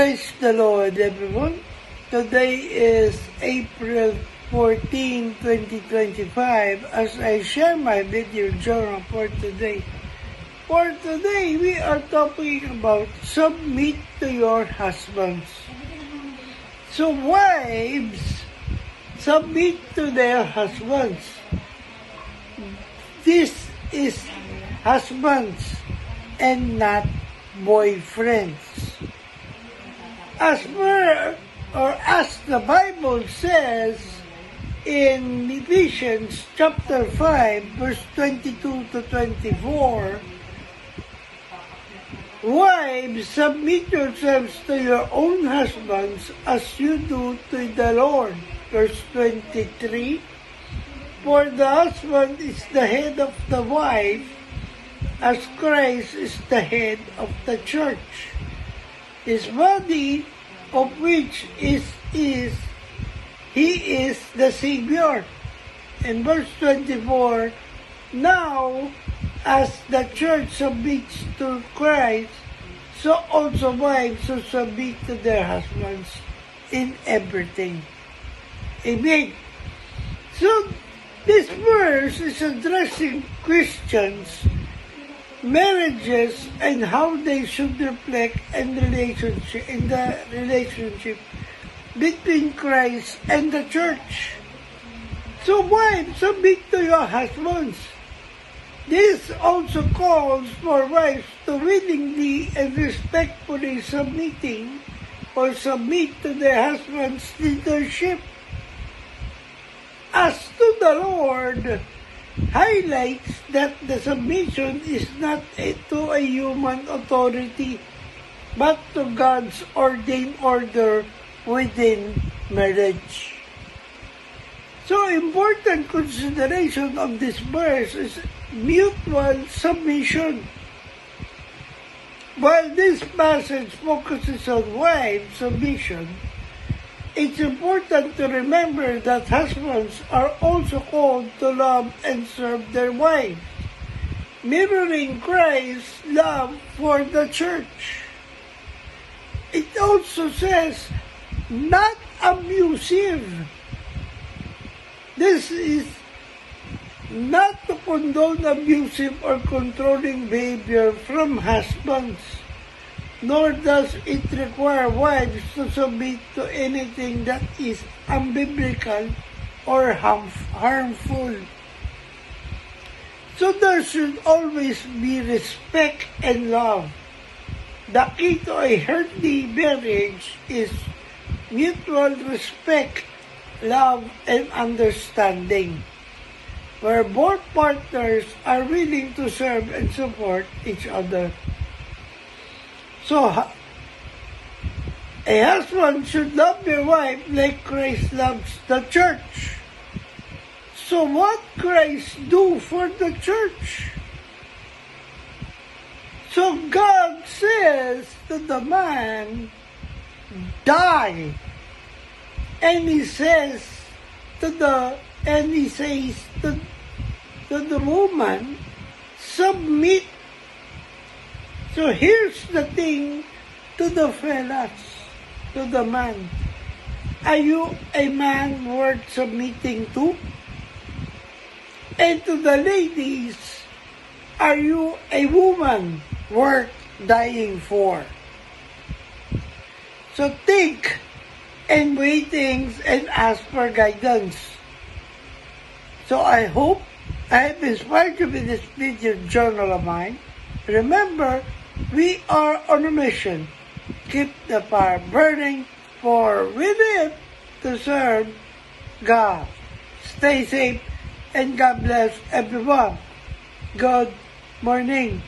Praise the Lord, everyone. Today is April 14, 2025, as I share my video journal for today. For today, we are talking about submit to your husbands. So wives, submit to their husbands. This is husbands and not boyfriends. As the Bible says in Ephesians chapter 5, verse 22 to 24, wives, submit yourselves to your own husbands as you do to the Lord. Verse 23, for the husband is the head of the wife, as Christ is the head of the church, his body, of which he is the Savior. In verse 24, now as the church submits to Christ, so also wives should submit to their husbands in everything. Amen. So this verse is addressing Christians, marriages, and how they should reflect in the relationship between Christ and the church. So wives, submit to your husbands. This also calls for wives to willingly and respectfully submit to their husbands' leadership. As to the Lord, highlights that the submission is not to a human authority, but to God's ordained order within marriage. So, important consideration of this verse is mutual submission. While this passage focuses on wife submission, it's important to remember that husbands are also called to love and serve their wives, mirroring Christ's love for the church. It also says, not abusive. This is not to condone abusive or controlling behavior from husbands, nor does it require wives to submit to anything that is unbiblical or harmful. So there should always be respect and love. The key to a healthy marriage is mutual respect, love, and understanding, where both partners are willing to serve and support each other. So, a husband should love their wife like Christ loves the church. So what Christ do for the church? So God says to the man, die. And he says to the woman, submit. So here's the thing to the fellas, to the man. Are you a man worth submitting to? And to the ladies, are you a woman worth dying for? So think and weigh things and ask for guidance. So I hope I have inspired you with this video journal of mine. Remember, we are on a mission. Keep the fire burning, for we live to serve God. Stay safe and God bless everyone. Good morning.